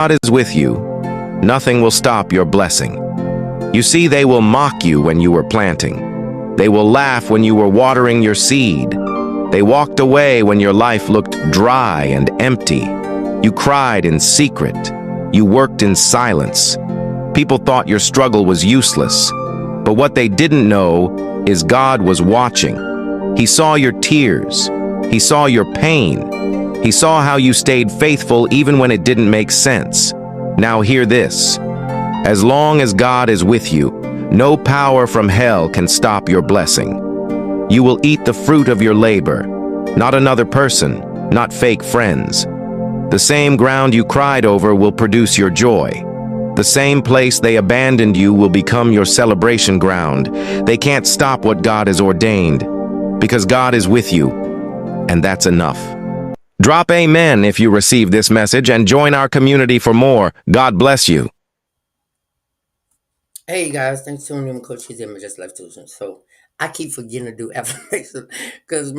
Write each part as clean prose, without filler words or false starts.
God is with you. Nothing will stop your blessing. You see, they will mock you when you were planting. They will laugh when you were watering your seed. They walked away when your life looked dry and empty. You cried in secret. You worked in silence. People thought your struggle was useless. But what they didn't know is God was watching. He saw your tears. He saw your pain. He saw how you stayed faithful even when it didn't make sense. Now hear this. As long as God is with you, no power from hell can stop your blessing. You will eat the fruit of your labor, not another person, not fake friends. The same ground you cried over will produce your joy. The same place they abandoned you will become your celebration ground. They can't stop what God has ordained, because God is with you, and that's enough. Drop amen if you receive this message and join our community for more. God bless you. Hey guys, thanks for tuning in. Coach He's in my just life tuition. So I keep forgetting to do affirmations because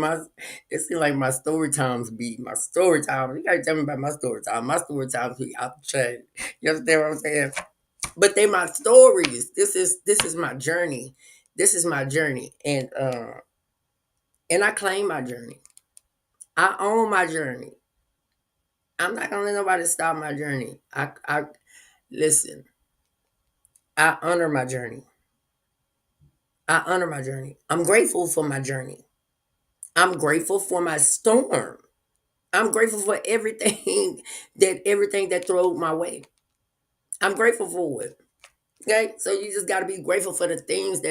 it seems like my story times be my story time. You gotta tell me about my story time. My story times be out the chain. You understand what I'm saying? But they my stories. This is my journey. This is my journey, and I claim my journey. I own my journey. I'm not gonna let nobody stop my journey. I listen. I honor my journey. I honor my journey. I'm grateful for my journey. I'm grateful for my storm. I'm grateful for everything that throws my way. I'm grateful for it. Okay, so you just got to be grateful for the things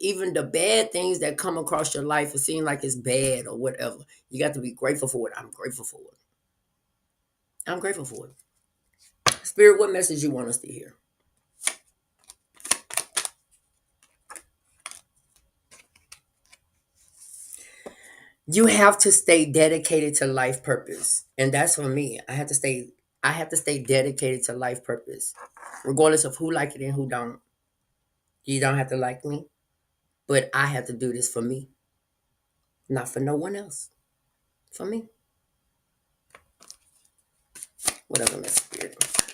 even the bad things that come across your life. It seems like it's bad or whatever. You got to be grateful for it. I'm grateful for it. I'm grateful for it. Spirit, what message you want us to hear? You have to stay dedicated to life purpose, and that's for me. I have to stay dedicated to life purpose, regardless of who like it and who don't. You don't have to like me, but I have to do this for me, not for no one else. For me. Whatever, my spirit.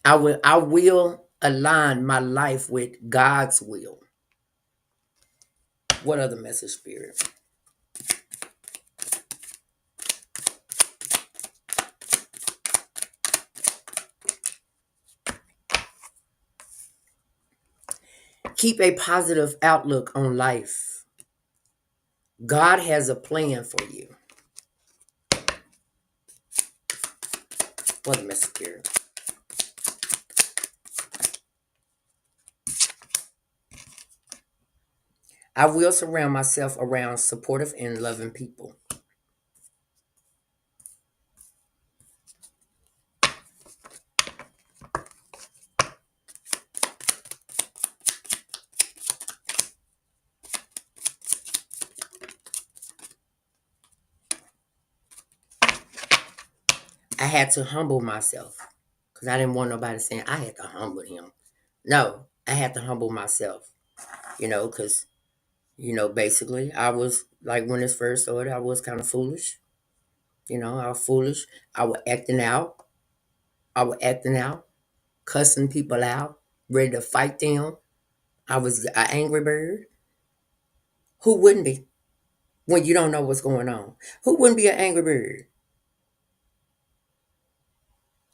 I will align my life with God's will. What other message, spirit? Keep a positive outlook on life. God has a plan for you. What a message, spirit. I will surround myself around supportive and loving people. I had to humble myself because I didn't want nobody saying I had to humble him. No, I had to humble myself, because, basically I was like when this first started, I was kind of foolish. I was foolish. I was acting out. I was acting out, cussing people out, ready to fight them. I was an angry bird. Who wouldn't be when you don't know what's going on? Who wouldn't be an angry bird?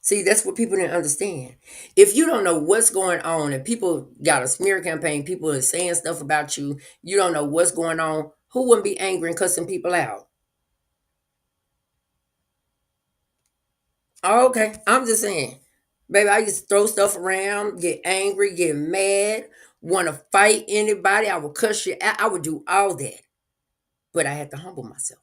See, that's what people didn't understand. If you don't know what's going on and people got a smear campaign, people are saying stuff about you, you don't know what's going on, who wouldn't be angry and cussing people out? Oh, okay, I'm just saying. Baby, I used to throw stuff around, get angry, get mad, want to fight anybody. I would cuss you out. I would do all that. But I had to humble myself.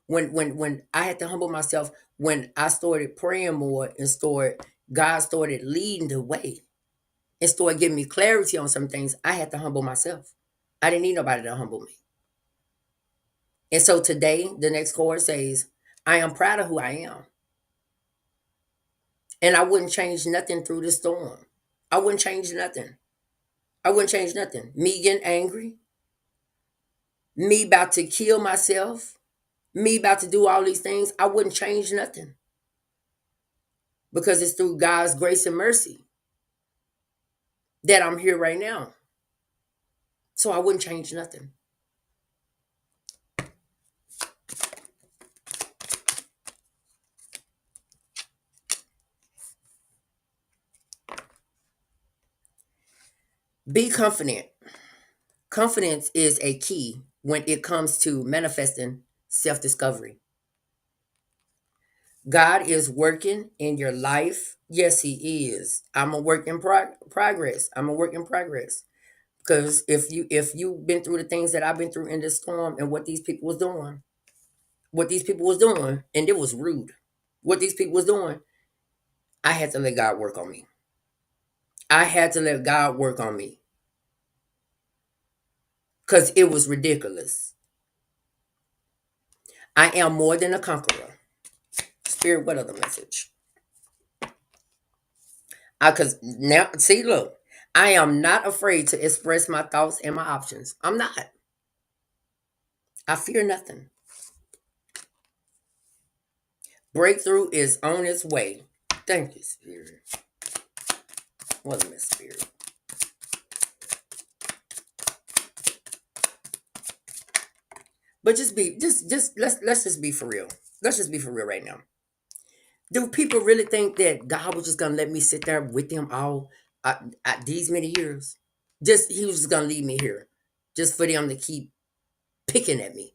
When I had to humble myself, when I started praying more and God started leading the way and started giving me clarity on some things, I had to humble myself. I didn't need nobody to humble me. And so today, the next chord says, I am proud of who I am. And I wouldn't change nothing through the storm. I wouldn't change nothing. I wouldn't change nothing. Me getting angry, me about to kill myself, me about to do all these things, I wouldn't change nothing because it's through God's grace and mercy that I'm here right now. So I wouldn't change nothing. Be confident. Confidence is a key when it comes to manifesting self discovery. God is working in your life. Yes, He is. I'm a work in progress. I'm a work in progress. Because if you've been through the things that I've been through in this storm and what these people was doing, and it was rude. What these people was doing, I had to let God work on me. I had to let God work on me because it was ridiculous. I am more than a conqueror. Spirit, what other message? Because now, see, look, I am not afraid to express my thoughts and my options. I'm not. I fear nothing. Breakthrough is on its way. Thank you, Spirit. What a mess, Spirit. But let's just be for real. Let's just be for real right now. Do people really think that God was just gonna let me sit there with them all these many years? Just He was just gonna leave me here, just for them to keep picking at me.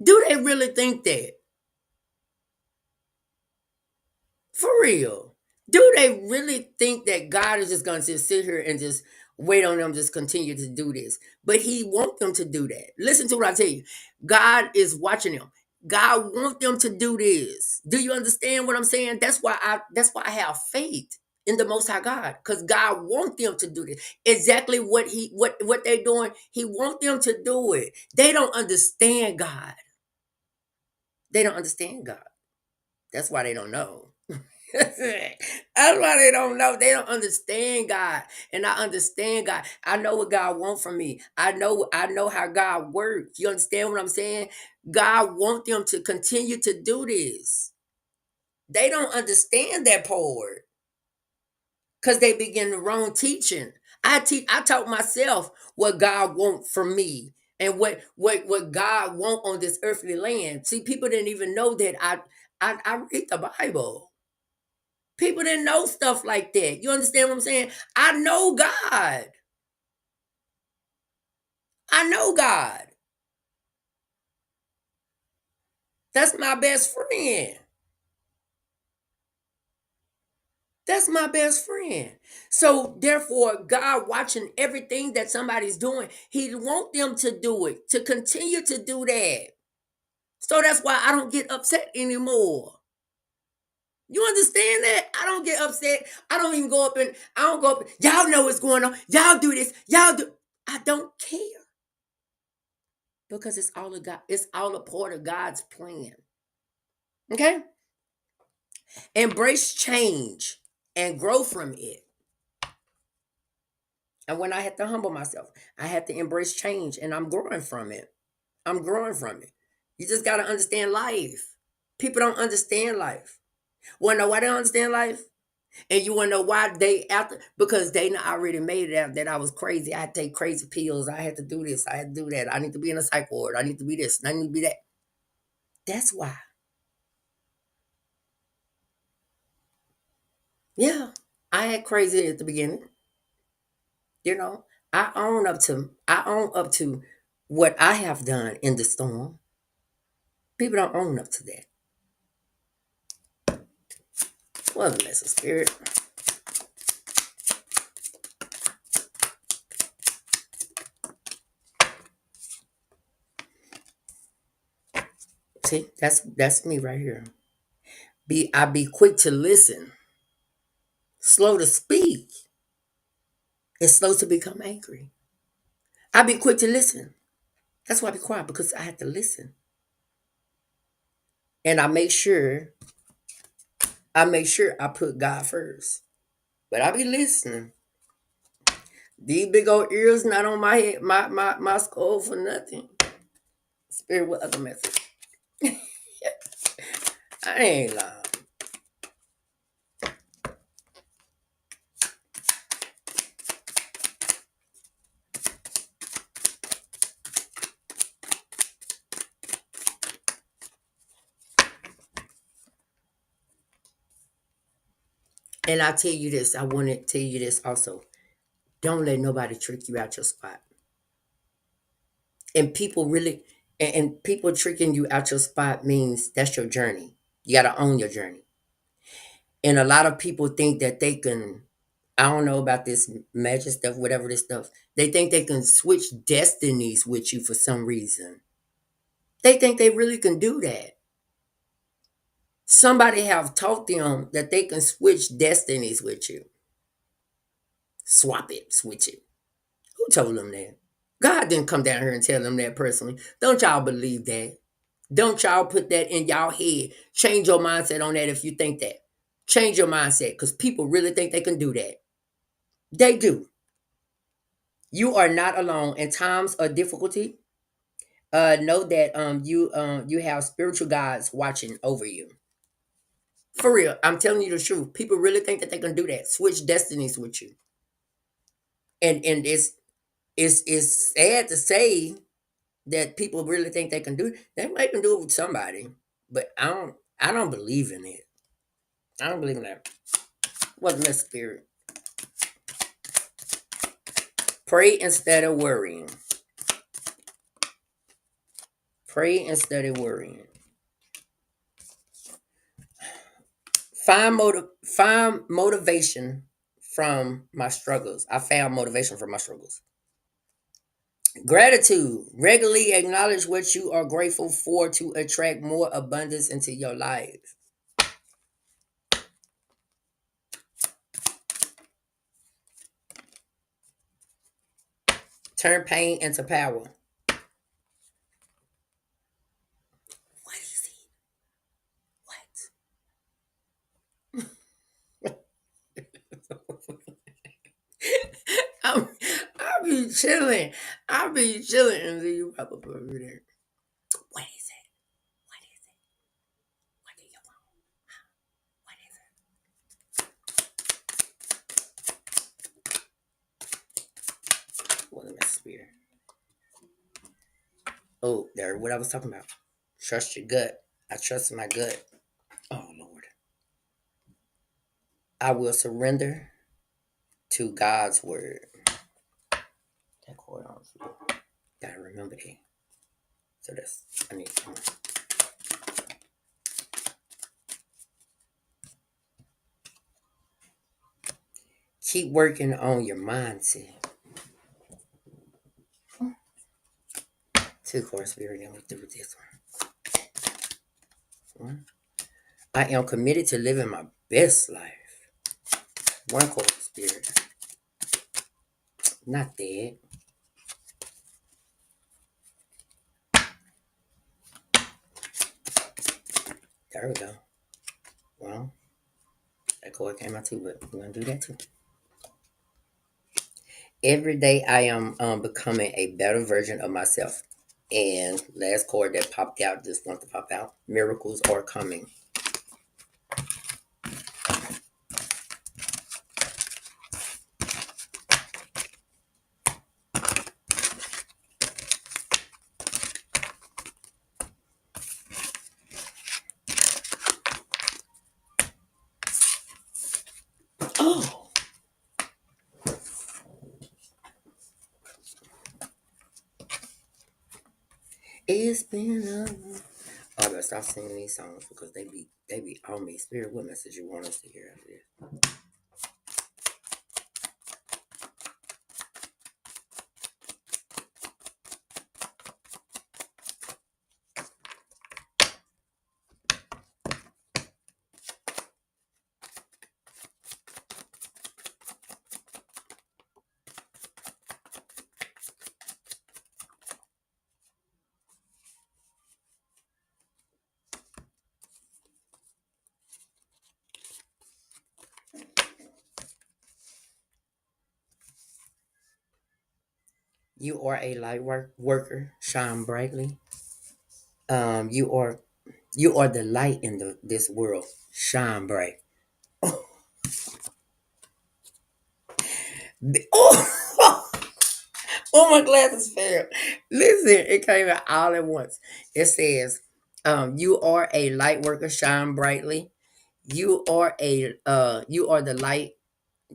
Do they really think that? For real? Do they really think that God is just gonna just sit here and just wait on them, just continue to do this? But He wants them to do that. Listen to what I tell you. God is watching them. God wants them to do this. Do you understand what I'm saying? That's why I have faith in the Most High God, because God wants them to do this. Exactly what they're doing. He wants them to do it. They don't understand God. They don't understand God. That's why they don't know. That's why they don't know. They don't understand God. And I understand God. I know what God wants from me. I know how God works. You understand what I'm saying? God wants them to continue to do this. They don't understand that part because they begin the wrong teaching. I taught myself what God wants from me and what God want on this earthly land. See, people didn't even know that I read the Bible. People didn't know stuff like that. You understand what I'm saying? I know God. I know God. That's my best friend. That's my best friend. So therefore, God watching everything that somebody's doing, He want them to do it, to continue to do that. So that's why I don't get upset anymore. You understand that? I don't get upset. I don't even go up and I don't go up. Y'all know what's going on. Y'all do this. Y'all do. I don't care. Because it's all a God, it's all a part of God's plan. Okay? Embrace change and grow from it. And when I had to humble myself, I had to embrace change and I'm growing from it. I'm growing from it. You just got to understand life. People don't understand life. Want to know why they don't understand life? And you want to know why they after? Because they already made it out that I was crazy. I had to take crazy pills. I had to do this. I had to do that. I need to be in a psych ward. I need to be this. I need to be that. That's why. Yeah. I had crazy at the beginning. You know, I own up to what I have done in the storm. People don't own up to that. Well, bless the spirit. See, that's me right here. I be quick to listen, slow to speak, and slow to become angry. I be quick to listen. That's why I be quiet because I have to listen, and I make sure I put God first. But I be listening. These big old ears not on my head, my skull for nothing. Spirit with other message. I ain't lying. And I tell you this, I want to tell you this also. Don't let nobody trick you out your spot. And people really, and people tricking you out your spot means that's your journey. You got to own your journey. And a lot of people think that they can, I don't know about this magic stuff, whatever this stuff. They think they can switch destinies with you for some reason. They think they really can do that. Somebody have taught them that they can switch destinies with you. Swap it, switch it. Who told them that? God didn't come down here and tell them that personally. Don't y'all believe that? Don't y'all put that in y'all head. Change your mindset on that if you think that. Change your mindset because people really think they can do that. They do. You are not alone in times of difficulty. Know that you have spiritual guides watching over you. For real, I'm telling you the truth. People really think that they can do that. Switch destinies with you. And it's sad to say that people really think they can do it. They might can do it with somebody, but I don't believe in it. I don't believe in that. What's the spirit? Pray instead of worrying. Pray instead of worrying. Find motivation from my struggles. I found motivation from my struggles. Gratitude. Regularly acknowledge what you are grateful for to attract more abundance into your life. Turn pain into power. What is it? What? I'll be chilling. I'll be chilling and then you pop up over there. What is it? What is it? What do you want? What is it? What am I spirit? Oh, there, what I was talking about. Trust your gut. I trust my gut. Oh Lord. I will surrender to God's word. That chord on. Gotta remember that. So that's I need keep working on your mindset. Two chord spirit, then we do this one. I am committed to living my best life. One chord spirit. Not that. There we go. Well, that chord came out too, but we're gonna do that too. Every day I am becoming a better version of myself. And last chord that popped out, just want to pop out. Miracles are coming. Oh, it's been a. Oh, I better stop singing these songs because they be on me. Spirit, what message you want us to hear after this? You are a light worker, shine brightly. You are You are the light in this world. Shine bright. Oh, oh, my glasses fell. Listen, it came out all at once. It says, you are a light worker, shine brightly. You are the light.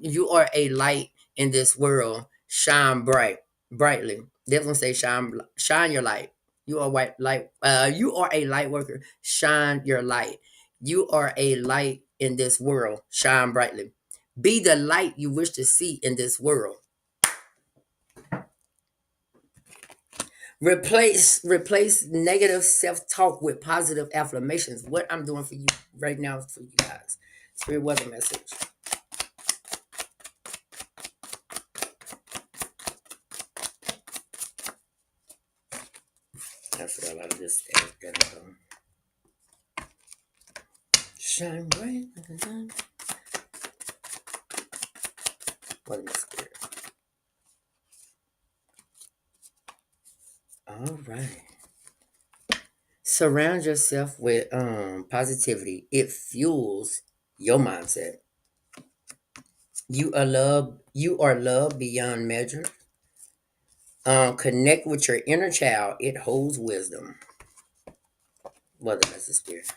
You are a light in this world. Shine brightly. This one say shine your light. You are white light. You are a light worker. Shine your light. You are a light in this world. Shine brightly. Be the light you wish to see in this world. Replace negative self-talk with positive affirmations. What I'm doing for you right now for you guys. Spirit weather message. I forgot a lot of this stuff. Shine bright like a diamond. What am I scared? All right. Surround yourself with positivity. It fuels your mindset. You are loved beyond measure. Connect with your inner child. It holds wisdom. What the message spirit?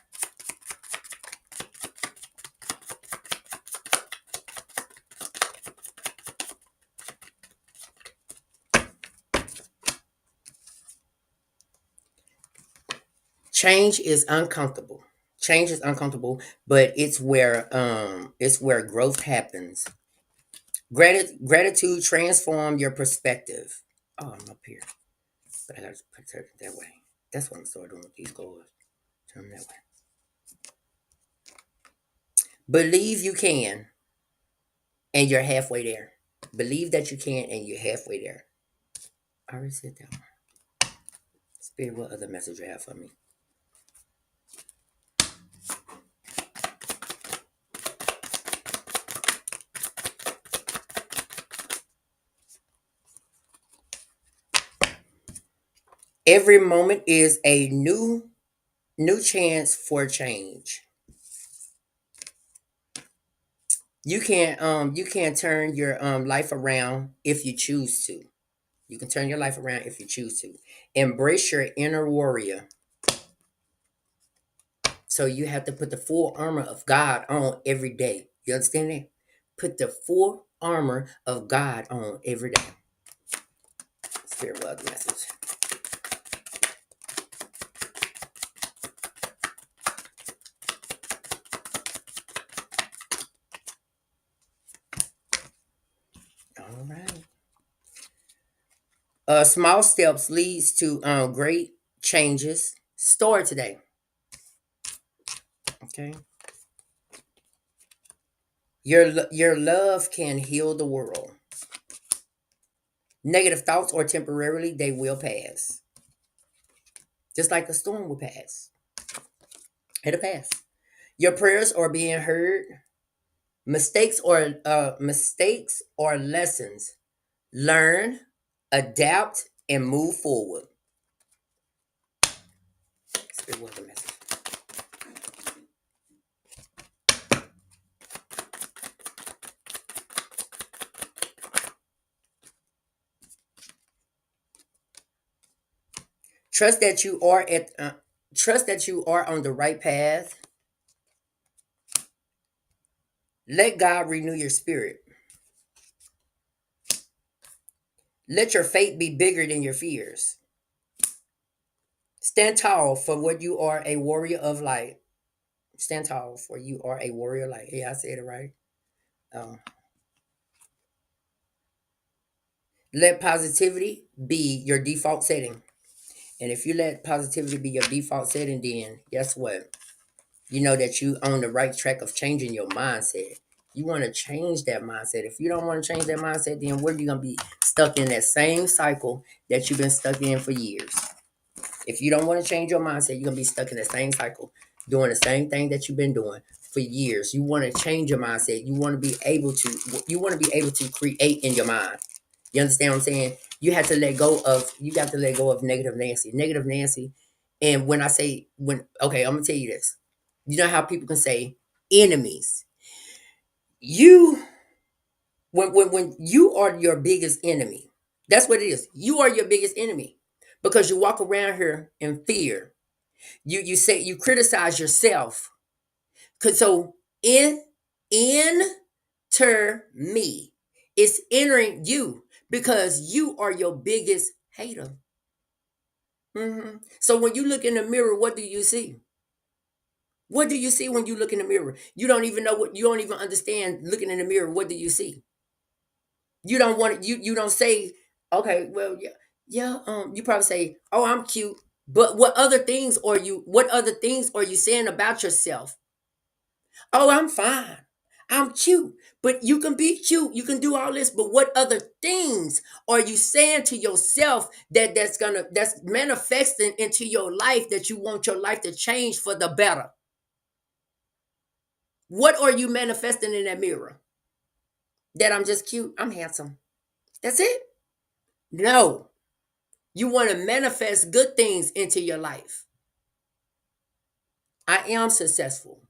Change is uncomfortable. Change is uncomfortable, but it's where growth happens. Gratitude transform your perspective. Oh, I'm up here, but I gotta put it that way. That's what I'm starting doing with these goals. Turn them that way. Believe you can, and you're halfway there. Believe that you can, and you're halfway there. I already said that one. Spirit, what other message you have for me? Every moment is a new chance for change. You can turn your life around if you choose to. You can turn your life around if you choose to. Embrace your inner warrior. So you have to put the full armor of God on every day. You understand that? Put the full armor of God on every day. Spirit world message. All right. Small steps leads to great changes. Story today. Okay. Your love can heal the world. Negative thoughts or temporarily they will pass. Just like a storm will pass. It'll pass. Your prayers are being heard. Mistakes or lessons. Learn, adapt, and move forward. Spirit was the message. Trust that you are trust that you are on the right path. Let God renew your spirit. Let your faith be bigger than your fears. Stand tall for what you are, a warrior of light. Stand tall for you are a warrior of light. Yeah, I said it right. Um, let positivity be your default setting. And if you let positivity be your default setting, then guess what? You know that you on the right track of changing your mindset. You want to change that mindset. If you don't want to change that mindset, then what are you going to be stuck in that same cycle that you've been stuck in for years? If you don't want to change your mindset, you're going to be stuck in the same cycle, doing the same thing that you've been doing for years. You want to change your mindset. You want to be able to create in your mind. You understand what I'm saying? You got to let go of negative Nancy. Negative Nancy And when I say okay, I'm gonna tell you this. You know how people can say enemies. You when you are your biggest enemy, that's what it is. You are your biggest enemy because you walk around here in fear. You say you criticize yourself. Cause so in enter me. It's entering you because you are your biggest hater. So when you look in the mirror, what do you see? What do you see when you look in the mirror? You don't even know what you don't even understand looking in the mirror. What do you see? You don't want you don't say, okay, well, yeah, yeah, you probably say, oh, I'm cute. But what other things are you saying about yourself? Oh, I'm fine. I'm cute. But you can be cute. You can do all this. But what other things are you saying to yourself that's manifesting into your life that you want your life to change for the better? What are you manifesting in that mirror? That I'm just cute. I'm handsome. That's it? No. You want to manifest good things into your life. I am successful.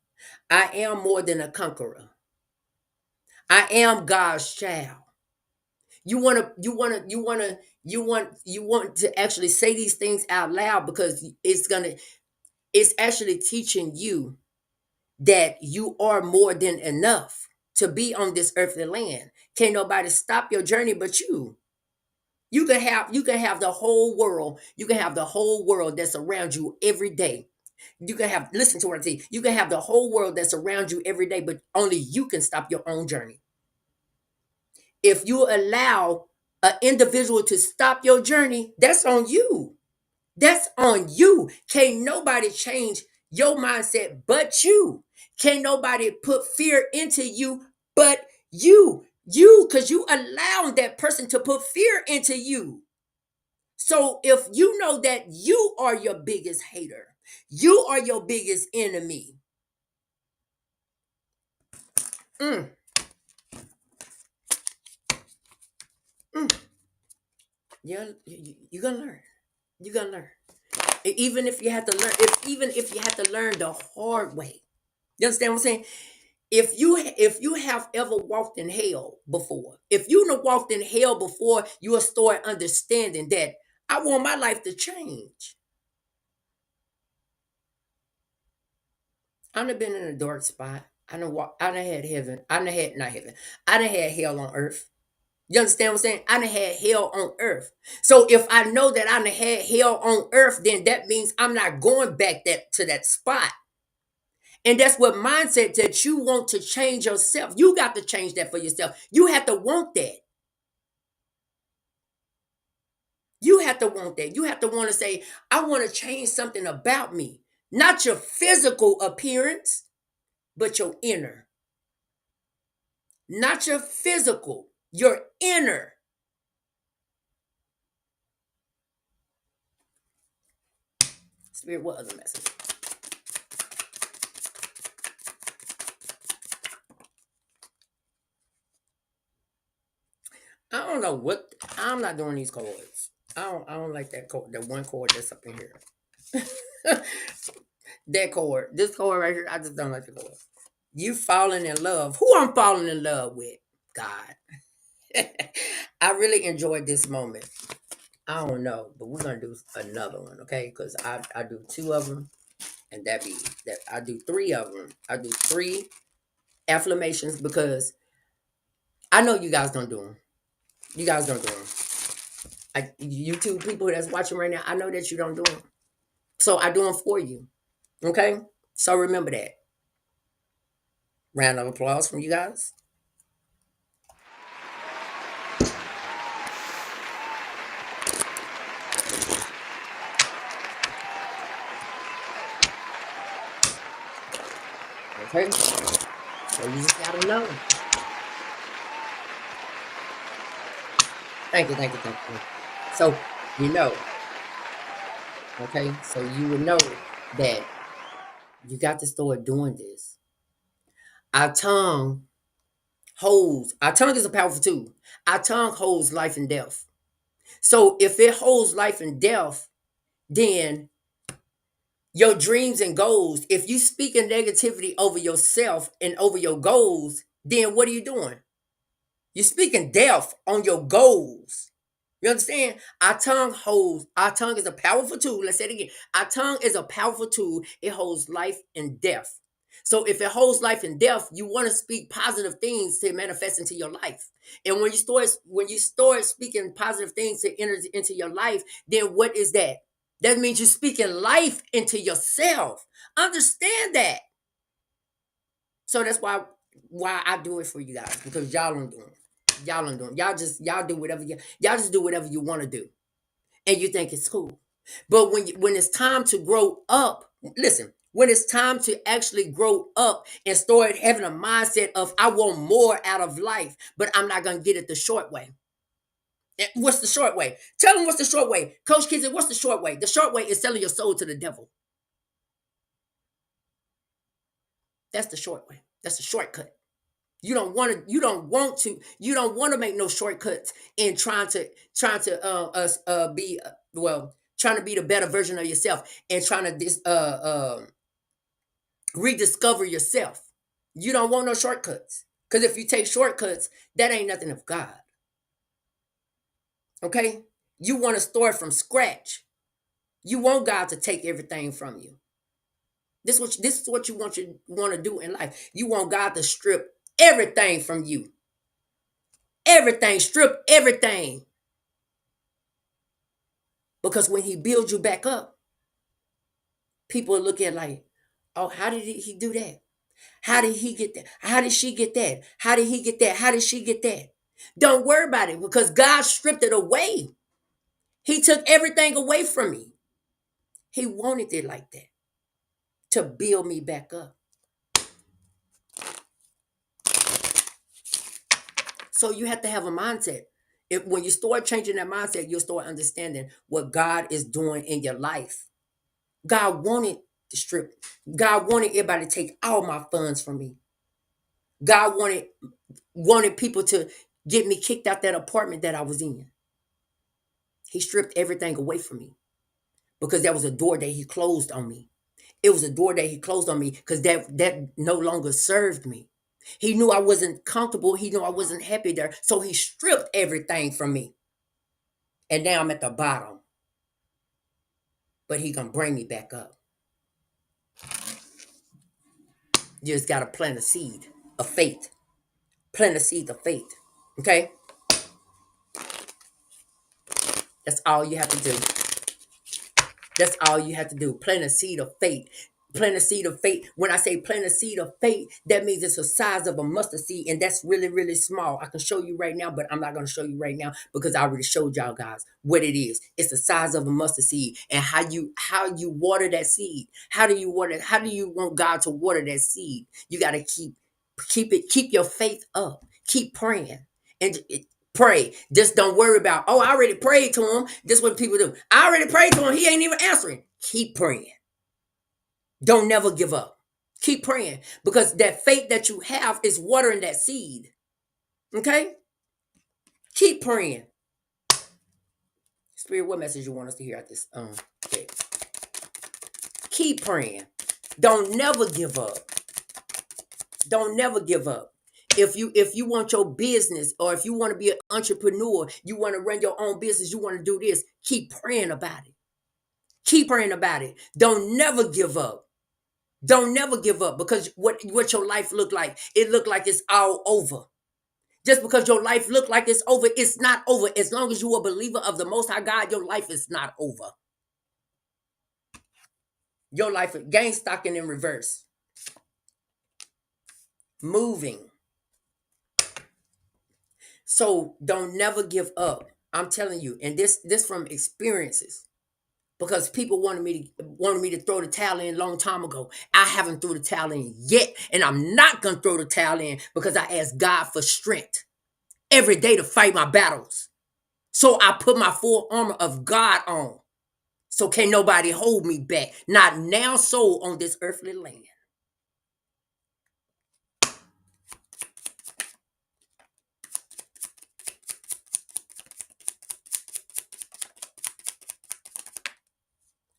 I am more than a conqueror. I am God's child. You want to actually say these things out loud because it's actually teaching you that you are more than enough to be on this earthly land. Can't nobody stop your journey but you. You can have the whole world. You can have the whole world that's around you every day. You can have listen to what I say. You can have the whole world that's around you every day, but only you can stop your own journey. If you allow an individual to stop your journey, that's on you. That's on you. Can't nobody change your mindset but you. Can't nobody put fear into you but you. Because you allowed that person to put fear into you. So if you know that you are your biggest hater, you are your biggest enemy. Mm, mm. Yeah, you're gonna learn. You're gonna learn. Even if you have to learn, even if you have to learn the hard way. You understand what I'm saying? If you have ever walked in hell before, if you have walked in hell before, you will start understanding that I want my life to change. I done been in a dark spot. I done had heaven. I done had not heaven. I done had hell on earth. You understand what I'm saying? I done had hell on earth. So if I know that I done had hell on earth, then that means I'm not going back to that spot. And that's what mindset that you want to change yourself. You got to change that for yourself. You have to want that. You have to want that. You have to want to say, I want to change something about me. Not your physical appearance, but your inner. Not your physical, your inner. Spirit, what other message? I don't know what. I'm not doing these chords. I don't like that chord. The one chord that's up in here. That chord. This chord right here. I just don't like the chord. You falling in love. Who I'm falling in love with? God. I really enjoyed this moment. I don't know, but we're gonna do another one, okay? Because I do two of them, and that I do three of them. I do three affirmations because I know you guys gonna do them. You guys gonna do them. You two people that's watching right now, I know that you don't do them, so I do them for you, okay? So remember that. Round of applause from you guys. Okay, so you just gotta know. Thank you, thank you, thank you. So you know, okay. So you would know that you got to start doing this. Our tongue our tongue is a powerful tool. Our tongue holds life and death. So if it holds life and death, then your dreams and goals, if you speaking negativity over yourself and over your goals, then what are you doing? You're speaking death on your goals. You understand? Our tongue is a powerful tool. Let's say it again. Our tongue is a powerful tool. It holds life and death. So if it holds life and death, you want to speak positive things to manifest into your life. And when you start speaking positive things to enter into your life, then what is that? That means you're speaking life into yourself. Understand that. So that's why I do it for you guys, because y'all don't do it. Y'all don't do it. Y'all do whatever y'all just do whatever you want to do, and you think it's cool. But when it's time to grow up, listen. When it's time to actually grow up and start having a mindset of I want more out of life, but I'm not gonna get it the short way. What's the short way? Tell them what's the short way, Coach Kids. What's the short way? The short way is selling your soul to the devil. That's the short way. That's the shortcut. You don't want to make no shortcuts in trying to be trying to be the better version of yourself and trying to rediscover yourself. You don't want no shortcuts, because if you take shortcuts, that ain't nothing of God. Okay, you want to start from scratch. You want God to take everything from you. This is what you want to do in life. You want God to strip everything from you. Everything, strip everything. Because when he builds you back up, people look at like, oh, how did he do that? How did he get that? How did she get that? How did he get that? How did she get that? Don't worry about it, because God stripped it away. He took everything away from me. He wanted it like that to build me back up. So you have to have a mindset. When you start changing that mindset, you'll start understanding what God is doing in your life. God wanted to strip. God wanted everybody to take all my funds from me. God wanted people to get me kicked out that apartment that I was in. He stripped everything away from me because that was a door that he closed on me. It was a door that he closed on me because that no longer served me. He knew I wasn't comfortable. He knew I wasn't happy there. So he stripped everything from me. And now I'm at the bottom. But he gonna bring me back up. You just gotta plant a seed of faith. Plant a seed of faith. Okay? That's all you have to do. That's all you have to do. Plant a seed of faith. Plant a seed of faith. When I say plant a seed of faith, that means it's the size of a mustard seed, and that's really, really small. I can show you right now, but I'm not going to show you right now because I already showed y'all guys what it is. It's the size of a mustard seed, and how you water that seed. How do you water? How do you want God to water that seed? You got to keep your faith up. Keep praying, and pray. Just don't worry about, oh, I already prayed to him. This is what people do. I already prayed to him. He ain't even answering. Keep praying. Don't never give up. Keep praying, because that faith that you have is watering that seed. Okay? Keep praying. Spirit, what message you want us to hear at this? Okay. Keep praying. Don't never give up. Don't never give up. If you want your business, or if you want to be an entrepreneur, you want to run your own business, you want to do this, keep praying about it. Keep praying about it. Don't never give up. Don't never give up, because what your life look like, it look like it's all over. Just because your life look like it's over, it's not over. As long as you are a believer of the Most High God, your life is not over. Your life is gain stocking in reverse. Moving. So don't never give up. I'm telling you, and this from experiences. Because people wanted me to throw the towel in a long time ago. I haven't threw the towel in yet, and I'm not gonna throw the towel in, because I asked God for strength every day to fight my battles. So I put my full armor of God on. So can't nobody hold me back. Not now, so on this earthly land.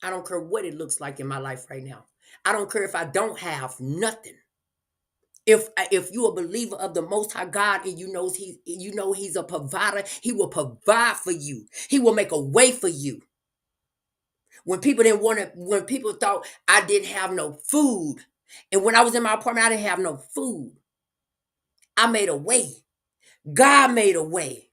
I don't care what it looks like in my life right now. I don't care if I don't have nothing. If you're a believer of the Most High God and you know He's a provider, He will provide for you. He will make a way for you. When people didn't want to, when people thought I didn't have no food, and when I was in my apartment, I didn't have no food. I made a way. God made a way.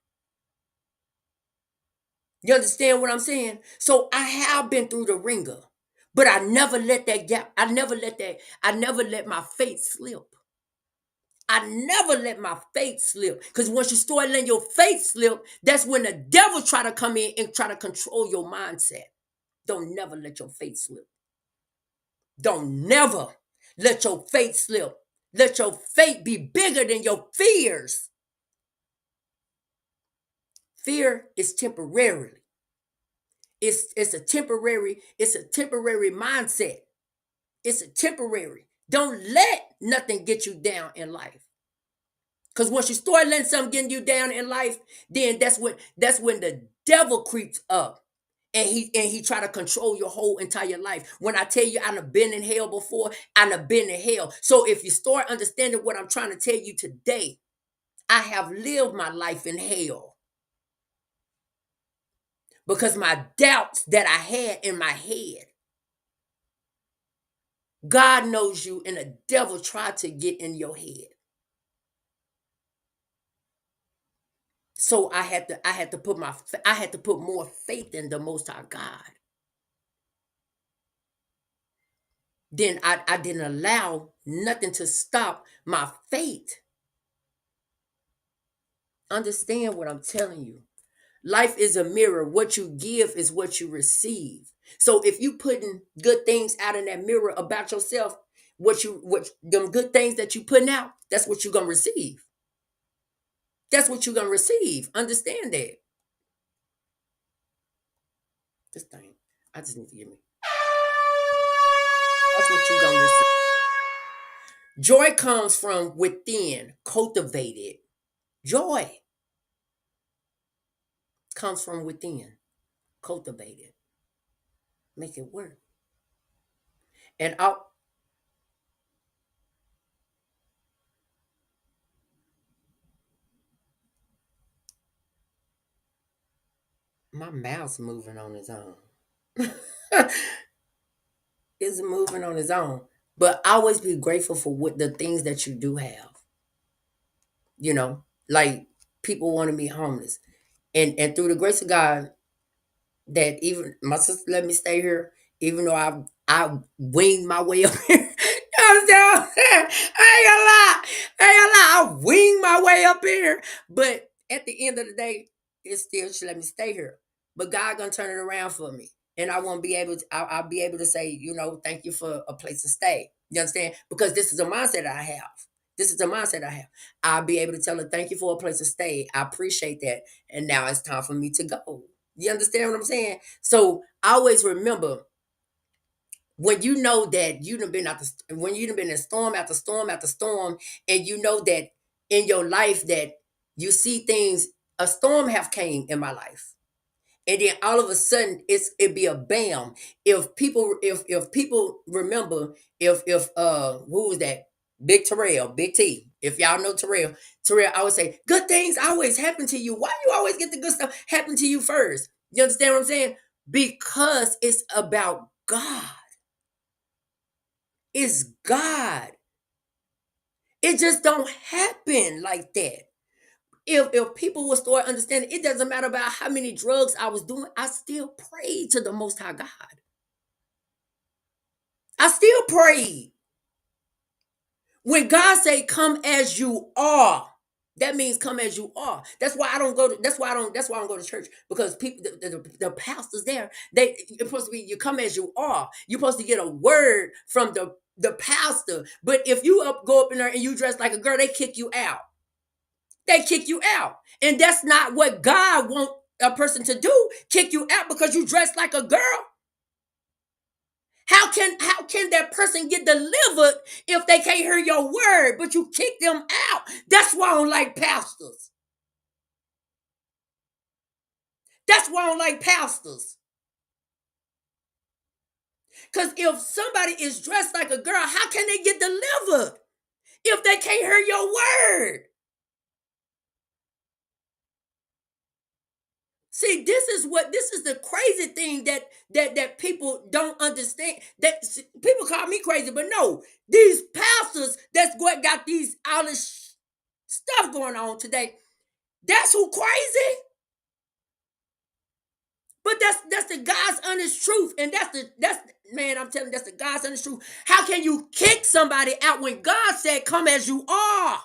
You understand what I'm saying? So I have been through the ringer, but I never let that gap. I never let my faith slip. I never let my faith slip. Because once you start letting your faith slip, that's when the devil try to come in and try to control your mindset. Don't never let your faith slip. Don't never let your faith slip. Let your faith be bigger than your fears. Fear is temporarily. It's a temporary mindset. It's a temporary. Don't let nothing get you down in life. Because once you start letting something get you down in life, then that's when the devil creeps up. And he try to control your whole entire life. When I tell you I've been in hell before, I've been in hell. So if you start understanding what I'm trying to tell you today, I have lived my life in hell. Because my doubts that I had in my head, God knows you, and the devil tried to get in your head. So I had to put more faith in the Most High God. Then I didn't allow nothing to stop my faith. Understand what I'm telling you. Life is a mirror. What you give is what you receive. So if you putting good things out in that mirror about yourself, what them good things that you putting out, that's what you're gonna receive. That's what you're gonna receive. Understand that. This thing. I just need to give me. That's what you're gonna receive. Joy comes from within, cultivated. Joy comes from within, cultivated. Make it work. And my mouth's moving on its own. It's moving on its own. But always be grateful for what the things that you do have. You know, like people want to be homeless. And through the grace of God, that even my sister let me stay here, even though I winged my way up here. You understand what I'm saying? I ain't gonna lie. I ain't gonna lie. I winged my way up here. But at the end of the day, it still she let me stay here. But God gonna turn it around for me. And I won't be able to, I'll be able to say, thank you for a place to stay. You understand? Because this is a mindset I have. This is the mindset I have. I'll be able to tell her, thank you for a place to stay. I appreciate that. And now it's time for me to go. You understand what I'm saying? So always remember, when you know that you done been when you done been in storm after storm after storm, and you know that in your life that you see things, a storm have came in my life. And then all of a sudden it be a bam. If people remember, if who was that? Big Terrell, Big T. If y'all know Terrell always say, good things always happen to you. Why you always get the good stuff happen to you first? You understand what I'm saying? Because it's about God. It's God. It just don't happen like that. If people will start understanding, it doesn't matter about how many drugs I was doing, I still prayed to the Most High God. I still prayed. When God say, "Come as you are," that means come as you are. That's why I don't go to. That's why I don't go to church, because people, the pastors there, it's supposed to be, you come as you are. You're supposed to get a word from the pastor. But if you go up in there and you dress like a girl, they kick you out. They kick you out. And that's not what God wants a person to do. Kick you out because you dress like a girl. How can that person get delivered if they can't hear your word, but you kick them out? That's why I don't like pastors. That's why I don't like pastors. Because if somebody is dressed like a girl, how can they get delivered if they can't hear your word? See, this is the crazy thing that people don't understand. That people call me crazy, but no, these pastors that's what got these all this stuff going on today. That's who crazy. But that's the God's honest truth, and that's man. I'm telling you, that's the God's honest truth. How can you kick somebody out when God said, "Come as you are"?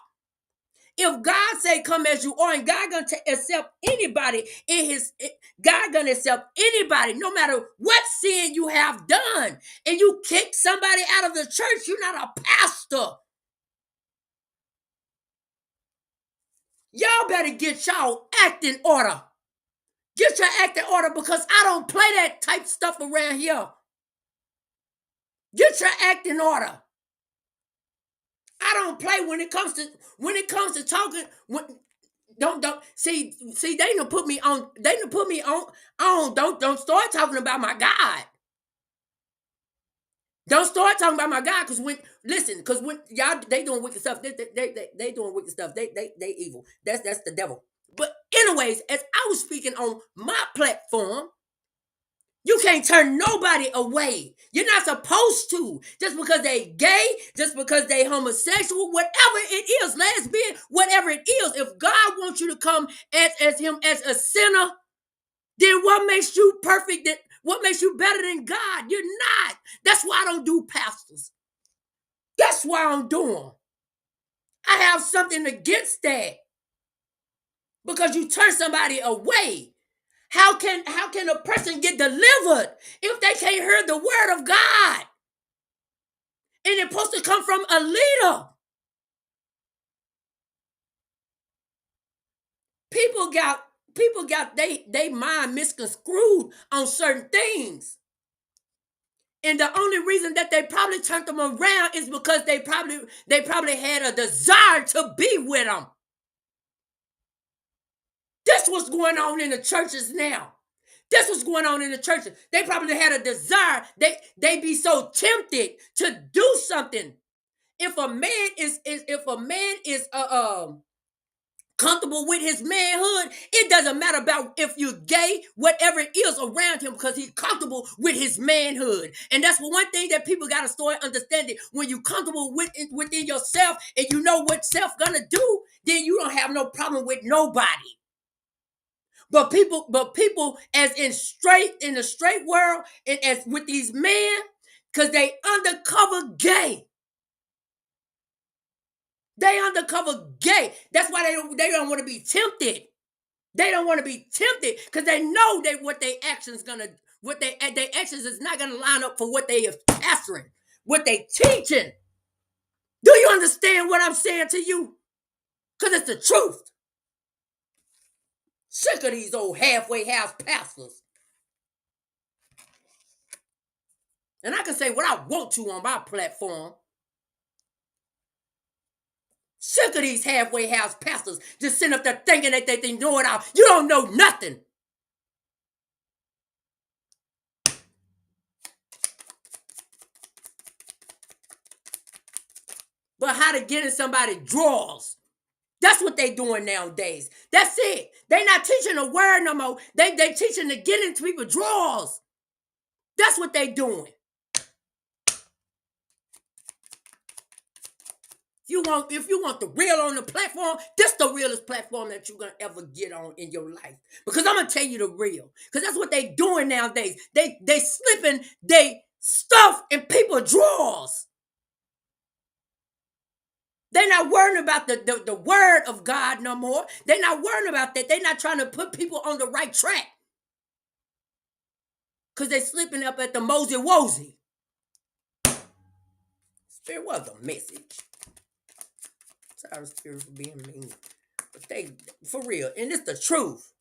If God say come as you are, and God gonna accept anybody in God gonna accept anybody, no matter what sin you have done, and you kick somebody out of the church, you're not a pastor. Y'all better get y'all act in order. Get your act in order, because I don't play that type stuff around here. Get your act in order. I don't play when it comes to talking. Don't see they done put me on. They done put me on. Don't start talking about my God. Don't start talking about my God, because when y'all they doing wicked stuff. They doing wicked stuff. They evil. That's the devil. But anyways, as I was speaking on my platform, you can't turn nobody away. You're not supposed to. Just because they gay, just because they homosexual, whatever it is, lesbian, whatever it is. If God wants you to come as him as a sinner, then what makes you perfect? What makes you better than God? You're not. That's why I don't do pastors. That's why I don't do them. I have something against that. Because you turn somebody away. How can a person get delivered if they can't hear the word of God? And it's supposed to come from a leader. People got they mind misconstrued on certain things. And the only reason that they probably turned them around is because they probably had a desire to be with them. That's what's going on in the churches now. That's what's going on in the churches. They probably had a desire. They be so tempted to do something. If a man is comfortable with his manhood, it doesn't matter about if you're gay, whatever it is around him, because he's comfortable with his manhood. And that's one thing that people got to start understanding. When you're comfortable within yourself, and you know what self gonna do, then you don't have no problem with nobody. But people as in the straight world, and as with these men, because they undercover gay. They undercover gay. That's why they don't want to be tempted. They don't want to be tempted because they know that their actions is not gonna line up for what they are pastoring, what they teaching. Do you understand what I'm saying to you? Because it's the truth. Sick of these old halfway house pastors. And I can say what I want to on my platform. Sick of these halfway house pastors just sitting up there thinking that they know it all. You don't know nothing. But how to get in somebody's drawers. That's what they doing nowadays. That's it. They not teaching a word no more. They teaching to get into people's drawers. That's what they doing. If you want the real on the platform, this the realest platform that you're gonna ever get on in your life. Because I'm gonna tell you the real. Because that's what they doing nowadays. They slipping they stuff in people's drawers. They're not worrying about the word of God no more. They're not worrying about that. They're not trying to put people on the right track. Because they're slipping up at the mosey wosey. Spirit was a message. Sorry, Spirit, for being mean. But they, for real, and it's the truth.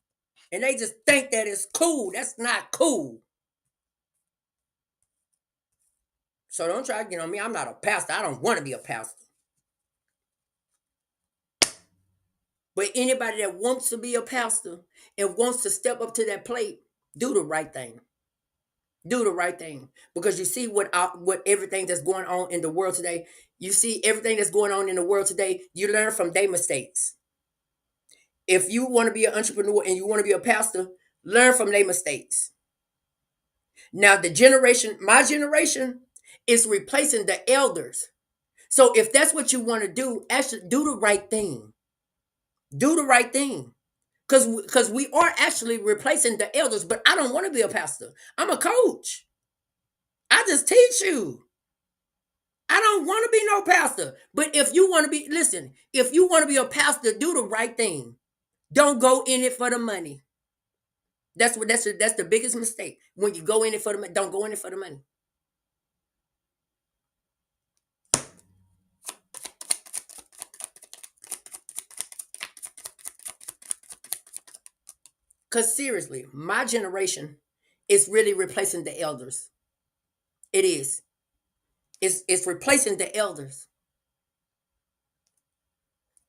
And they just think that it's cool. That's not cool. So don't try to get on me. I'm not a pastor. I don't want to be a pastor. But anybody that wants to be a pastor and wants to step up to that plate, do the right thing. Do the right thing, because you see what everything that's going on in the world today. You see everything that's going on in the world today. You learn from their mistakes. If you want to be an entrepreneur and you want to be a pastor, learn from their mistakes. Now, my generation, is replacing the elders. So if that's what you want to do, actually do the right thing. Do the right thing. Because we are actually replacing the elders, but I don't want to be a pastor. I'm a coach. I just teach you. I don't want to be no pastor. But if you want to be, listen, if you want to be a pastor, do the right thing. Don't go in it for the money. That's the biggest mistake. When you go in it for the money, don't go in it for the money. Because seriously, my generation is really replacing the elders. It is. It's replacing the elders.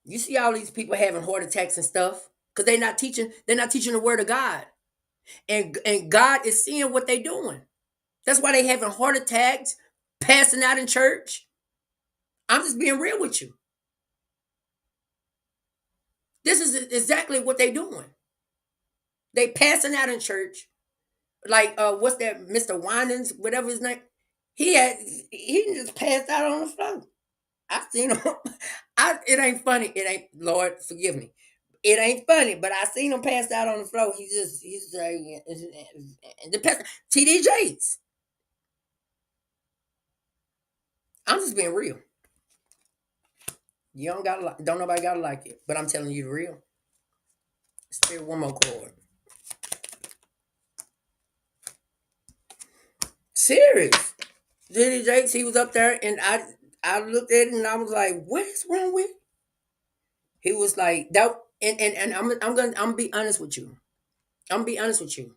You see all these people having heart attacks and stuff because they're not teaching the word of God. And God is seeing what they're doing. That's why they having heart attacks, passing out in church. I'm just being real with you. This is exactly what they're doing. They passing out in church. Like what's that, Mr. Winans, whatever his name? He just passed out on the floor. I seen him. It ain't funny. It ain't, Lord forgive me. It ain't funny, but I seen him passed out on the floor. He's like the pastor TD Jakes. I'm just being real. You don't nobody gotta like it, but I'm telling you the real. Spare one more chord. Serious. TD Jakes, he was up there, and I looked at it and I was like, what is wrong with? He was like that, and I'm gonna be honest with you. I'm gonna be honest with you,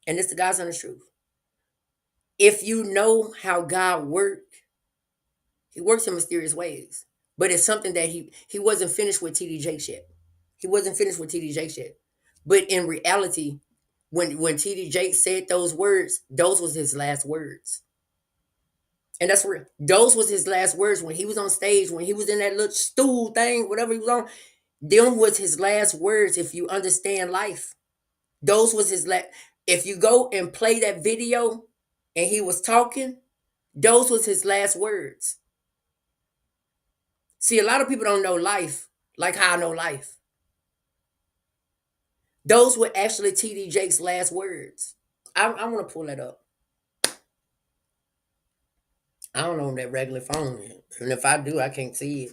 and it's the God's honest truth. If you know how God works, He works in mysterious ways. But it's something that he wasn't finished with TD Jakes yet. He wasn't finished with TD Jakes yet. But in reality, when TD Jakes said those words, those was his last words. And that's real. Those was his last words when he was on stage, when he was in that little stool thing, whatever he was on. Them was his last words. If you understand life, those was his last. If you go and play that video, and he was talking, those was his last words. See, a lot of people don't know life like how I know life. Those were actually TD Jakes' last words. I want to pull that up. I don't know on that regular phone, and if I do, I can't see it.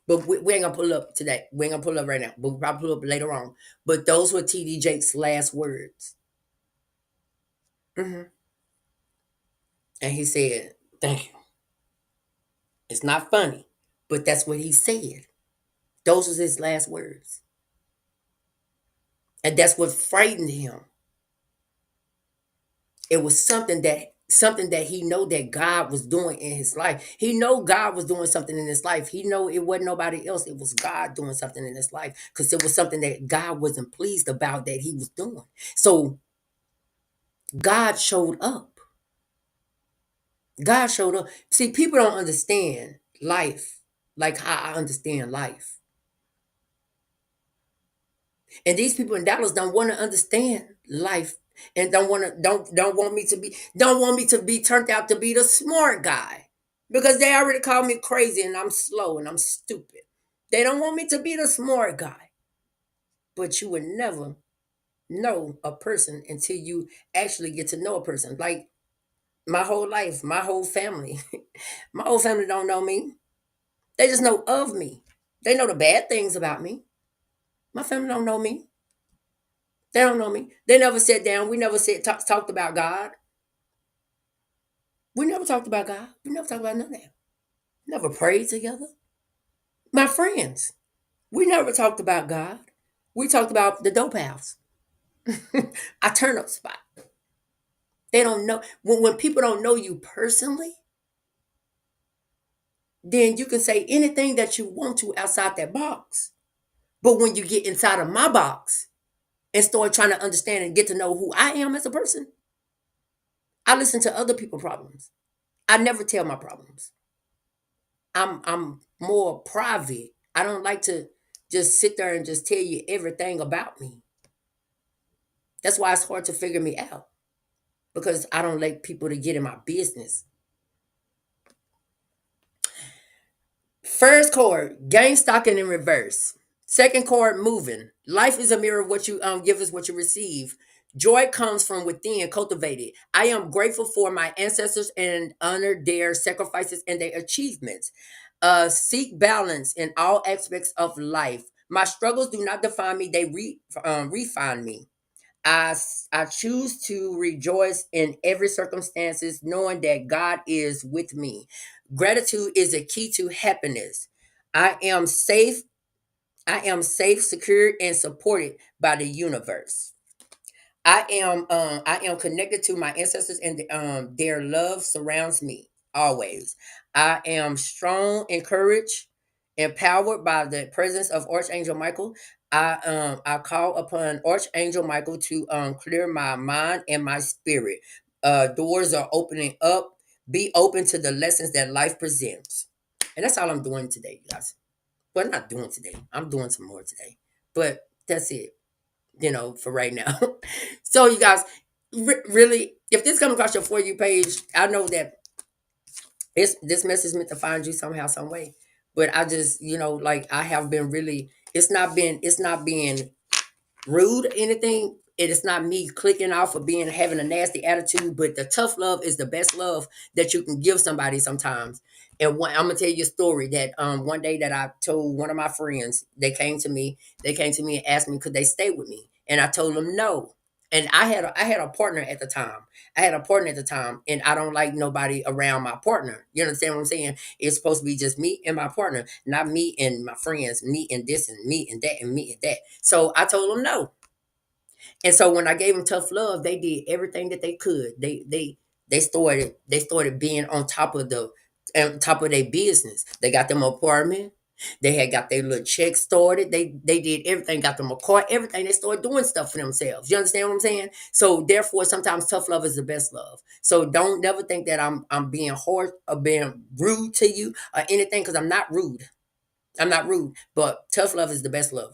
But we ain't gonna pull up today. We ain't gonna pull up right now. But we'll probably pull up later on. But those were TD Jakes' last words. Hmm. And he said, "Thank you." It's not funny, but that's what he said. Those was his last words, and that's what frightened him. It was something that he know that God was doing in his life. He know God was doing something in his life. He know it wasn't nobody else. It was God doing something in his life, because it was something that God wasn't pleased about that he was doing. So God showed up. God showed up. See, people don't understand life like how I understand life. And these people in Dallas don't want to understand life, and don't want me to be turned out to be the smart guy, because they already called me crazy and I'm slow and I'm stupid. They don't want me to be the smart guy. But you would never know a person until you actually get to know a person. Like my whole life, my whole family, my whole family don't know me. They just know of me. They know the bad things about me. My family don't know me. They don't know me. They never sat down. We never talked about God. We never talked about God. We never talked about none of that. Never prayed together. My friends, we never talked about God. We talked about the dope house, our turn up spot. They don't know. When people don't know you personally, then you can say anything that you want to outside that box. But when you get inside of my box and start trying to understand and get to know who I am as a person, I listen to other people's problems. I never tell my problems. I'm more private. I don't like to just sit there and just tell you everything about me. That's why it's hard to figure me out because I don't like people to get in my business. First chord, gain stocking in reverse. Second chord, moving. Life is a mirror of what you give us, what you receive. Joy comes from within, cultivated. I am grateful for my ancestors and honor their sacrifices and their achievements. Seek balance in all aspects of life. My struggles do not define me; they refine me. I choose to rejoice in every circumstances, knowing that God is with me. Gratitude is a key to happiness. I am safe. I am safe, secured, and supported by the universe. I am connected to my ancestors and their love surrounds me always. I am strong, encouraged, empowered by the presence of Archangel Michael. I call upon Archangel Michael to clear my mind and my spirit. Doors are opening up. Be open to the lessons that life presents. And that's all I'm doing today, guys. Well, not doing today. I'm doing some more today. But that's it, for right now. So, you guys, really, if this comes across your For You page, I know that this message meant to find you somehow, some way. But I just, like I have been really, it's not being rude or anything. It is not me clicking off or being having a nasty attitude, but the tough love is the best love that you can give somebody sometimes. And I'm gonna tell you a story that one day that I told one of my friends, they came to me and asked me could they stay with me, and I told them no. And I had a partner at the time. And I don't like nobody around my partner. You understand what I'm saying? It's supposed to be just me and my partner, not me and my friends, me and this and me and that and me and that. So I told them no. And so when I gave them tough love, they did everything that they could. They started being on top of their business. They got them an apartment. They had got their little check started. They did everything, got them a car, everything. They started doing stuff for themselves. You understand what I'm saying? So therefore, sometimes tough love is the best love. So don't never think that I'm being hard or being rude to you or anything, because I'm not rude. I'm not rude, but tough love is the best love.